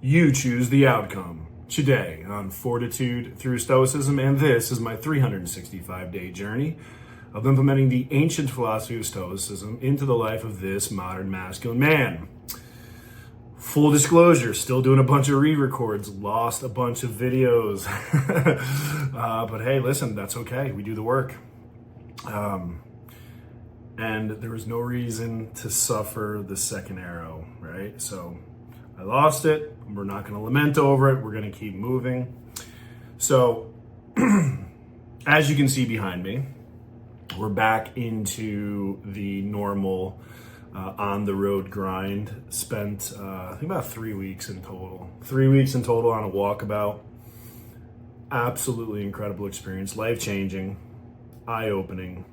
You choose the outcome. Today on Fortitude through Stoicism, and this is my 365-day journey of implementing the ancient philosophy of Stoicism into the life of this modern masculine man. Full disclosure, still doing a bunch of re-records, lost a bunch of videos. But hey, listen, that's okay. We do the work. And there was no reason to suffer the second arrow, right? So I lost it. We're not going to lament over it. We're going to keep moving. So as you can see behind me, we're back into the normal on the road grind. Spent, I think about 3 weeks in total. 3 weeks in total on a walkabout. Absolutely incredible experience. Life-changing, eye-opening.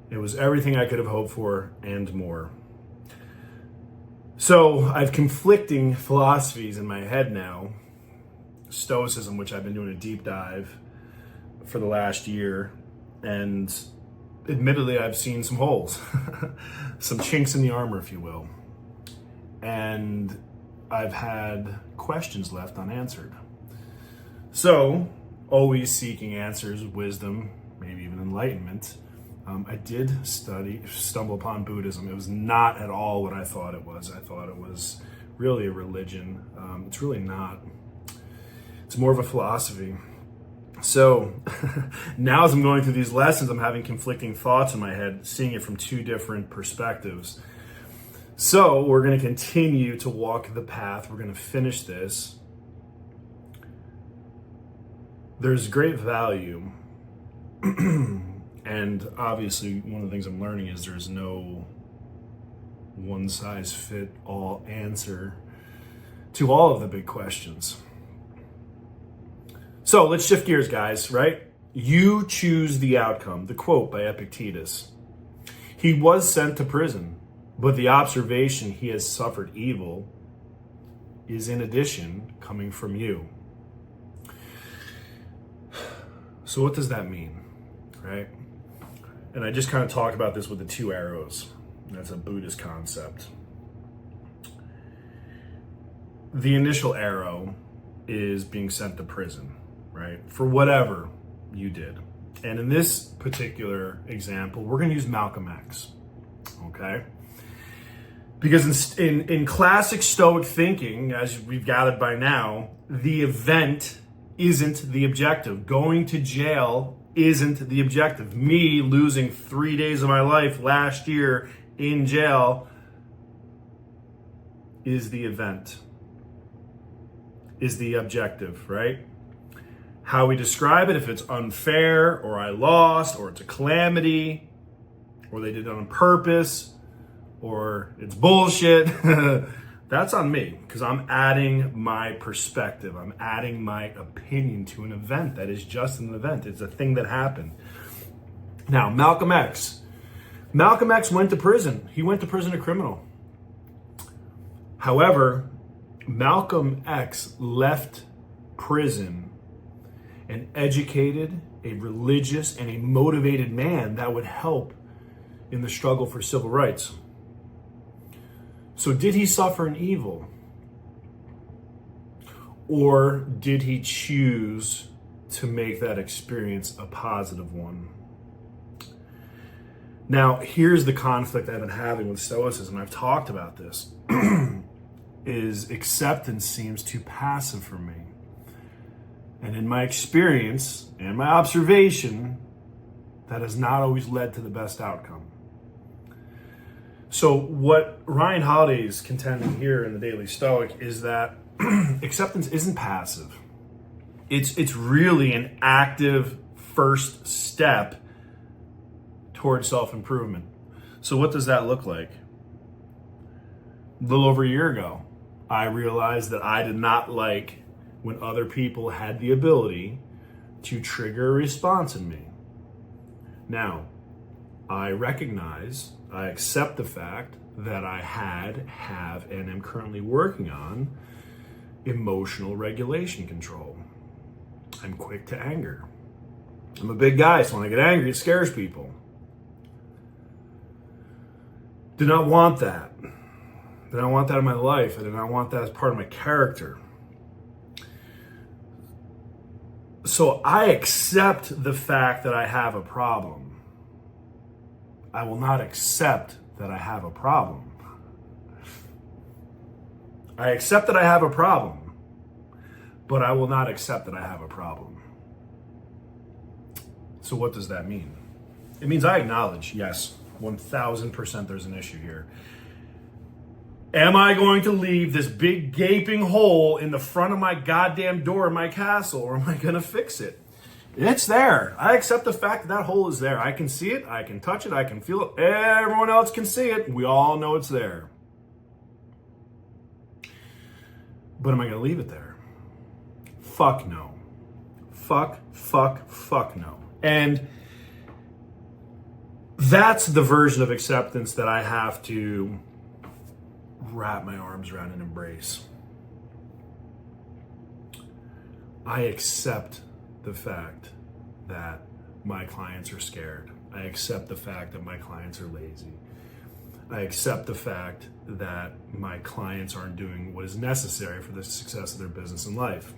It was everything I could have hoped for and more. So I have conflicting philosophies in my head now. Stoicism, which I've been doing a deep dive for the last year, and admittedly I've seen some holes, some chinks in the armor, if you will. And I've had questions left unanswered. So, always seeking answers, wisdom, maybe even enlightenment. I did stumble upon Buddhism. It was not at all what I thought it was. I thought it was really a religion. It's really not. It's more of a philosophy. So now as I'm going through these lessons, I'm having conflicting thoughts in my head, seeing it from two different perspectives. So we're going to continue to walk the path. We're going to finish this. There's great value. And obviously, one of the things I'm learning is there's no one-size-fit-all answer to all of the big questions. So let's shift gears, guys, right? You choose the outcome. The quote by Epictetus. He was sent to prison, but the observation he has suffered evil is in addition coming from you. So what does that mean, right? And I just kind of talked about this with the two arrows. That's a Buddhist concept. The initial arrow is being sent to prison, right? For whatever you did. And in this particular example, we're going to use Malcolm X, okay? Because in classic Stoic thinking, as we've gathered by now, the event isn't the objective. Going to jail isn't the objective. Me losing 3 days of my life last year in jail is the event, is the objective, right? How we describe it, if it's unfair, or I lost, or it's a calamity, or they did it on purpose, or it's bullshit, that's on me, because I'm adding my perspective. I'm adding my opinion to an event that is just an event. It's a thing that happened. Now, Malcolm X. Malcolm X went to prison. He went to prison a criminal. However, Malcolm X left prison an educated, a religious, and a motivated man that would help in the struggle for civil rights. So did he suffer an evil? Or did he choose to make that experience a positive one? Now, here's the conflict I've been having with Stoicism. I've talked about this. Is acceptance seems too passive for me. And in my experience and my observation, that has not always led to the best outcome. So what Ryan Holiday is contending here in the Daily Stoic is that acceptance isn't passive. It's really an active first step towards self-improvement. So what does that look like? A little over a year ago, I realized that I did not like when other people had the ability to trigger a response in me. Now, I recognize, I accept the fact that I have, and am currently working on emotional regulation control. I'm quick to anger. I'm a big guy, so when I get angry, it scares people. Do not want that. Then I want that in my life, and then I want that as part of my character. So I accept the fact that I have a problem. I will not accept that I have a problem. I accept that I have a problem, but I will not accept that I have a problem. So what does that mean? It means I acknowledge, yes, 1000% there's an issue here. Am I going to leave this big gaping hole in the front of my goddamn door in my castle, or am I going to fix it? It's there. I accept the fact that that hole is there. I can see it. I can touch it. I can feel it. Everyone else can see it. We all know it's there. But am I going to leave it there? Fuck no. Fuck no. And that's the version of acceptance that I have to wrap my arms around and embrace. I accept the fact that my clients are scared. I accept the fact that my clients are lazy. I accept the fact that my clients aren't doing what is necessary for the success of their business and life.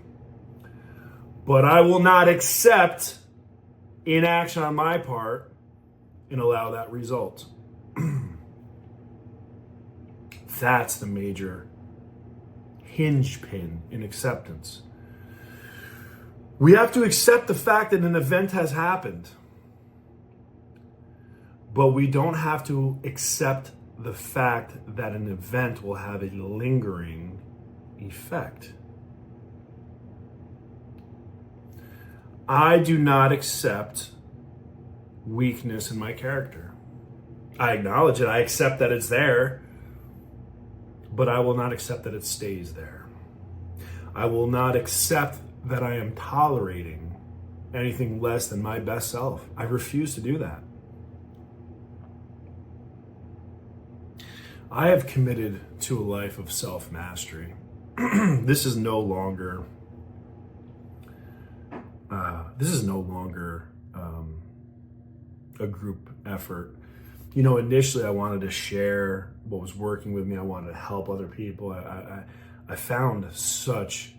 But I will not accept inaction on my part and allow that result. That's the major hinge pin in acceptance. We have to accept the fact that an event has happened, but we don't have to accept the fact that an event will have a lingering effect. I do not accept weakness in my character. I acknowledge it. I accept that it's there, but I will not accept that it stays there. I will not accept that I am tolerating anything less than my best self. I refuse to do that. I have committed to a life of self-mastery. This is no longer a group effort. You know, initially I wanted to share what was working with me. I wanted to help other people. I found such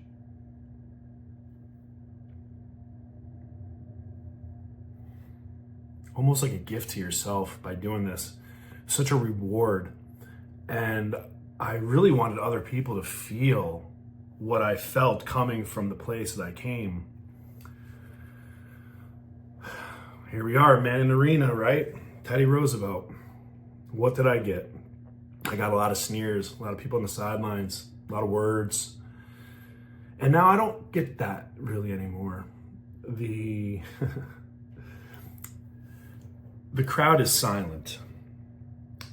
almost like a gift to yourself by doing this, such a reward. And I really wanted other people to feel what I felt coming from the place that I came. Here we are, man in the arena, right? Teddy Roosevelt. What did I get? I got a lot of sneers, a lot of people on the sidelines, a lot of words. And now I don't get that really anymore. The crowd is silent.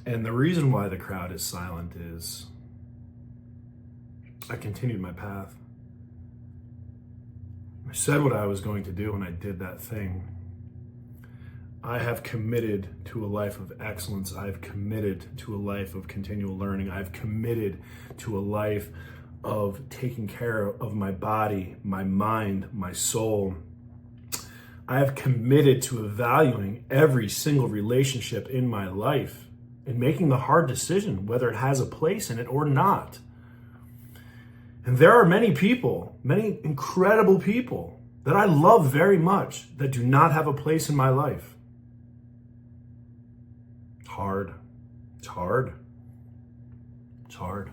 And the reason why the crowd is silent is I continued my path. I said what I was going to do and I did that thing. I have committed to a life of excellence. I've committed to a life of continual learning. I've committed to a life of taking care of my body, my mind, my soul. I have committed to valuing every single relationship in my life and making the hard decision whether it has a place in it or not. And there are many people, many incredible people that I love very much that do not have a place in my life. It's hard. It's hard. It's hard.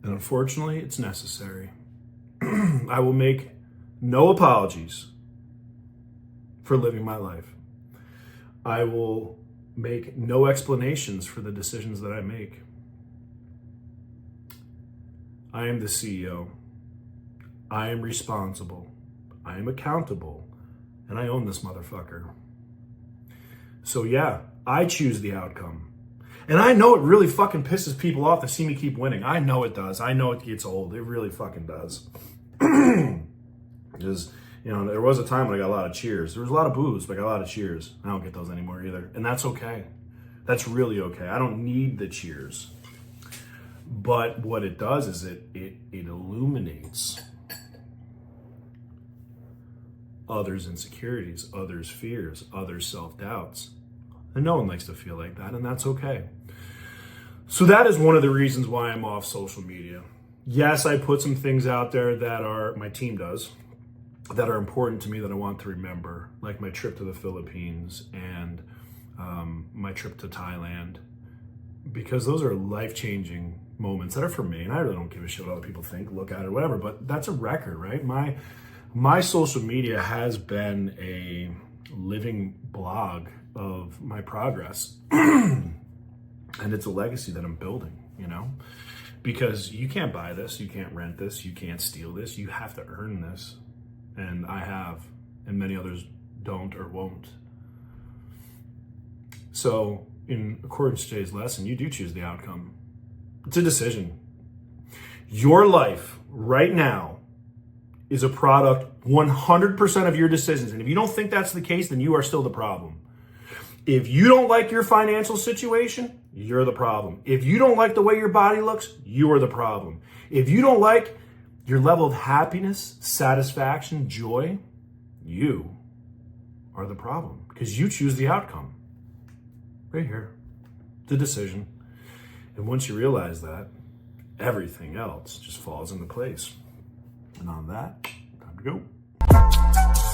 And unfortunately, it's necessary. I will make no apologies for living my life. I will make no explanations for the decisions that I make. I am the CEO. I am responsible. I am accountable. And I own this motherfucker. So yeah, I choose the outcome. And I know it really fucking pisses people off to see me keep winning. I know it does. I know it gets old. It really fucking does. Because, you know, there was a time when I got a lot of cheers. There was a lot of boos, but I got a lot of cheers. I don't get those anymore either. And that's okay. That's really okay. I don't need the cheers. But what it does is it illuminates others' insecurities, others' fears, others' self-doubts. And no one likes to feel like that, and that's okay. So that is one of the reasons why I'm off social media. Yes, I put some things out there that my team does, that are important to me that I want to remember, like my trip to the Philippines and my trip to Thailand, because those are life-changing moments that are for me, and I really don't give a shit what other people think, look at it, whatever, but that's a record, right? My social media has been a living blog of my progress, and it's a legacy that I'm building, because you can't buy this, you can't rent this, you can't steal this, you have to earn this, and I have, and many others don't or won't. So in accordance to today's lesson, you do choose the outcome. It's a decision. Your life right now is a product 100% of your decisions. And if you don't think that's the case, then you are still the problem. If you don't like your financial situation, you're the problem. If you don't like the way your body looks, you are the problem. If you don't like your level of happiness, satisfaction, joy, you are the problem, because you choose the outcome. Right here. The decision. And once you realize that, everything else just falls into place. And on that, time to go.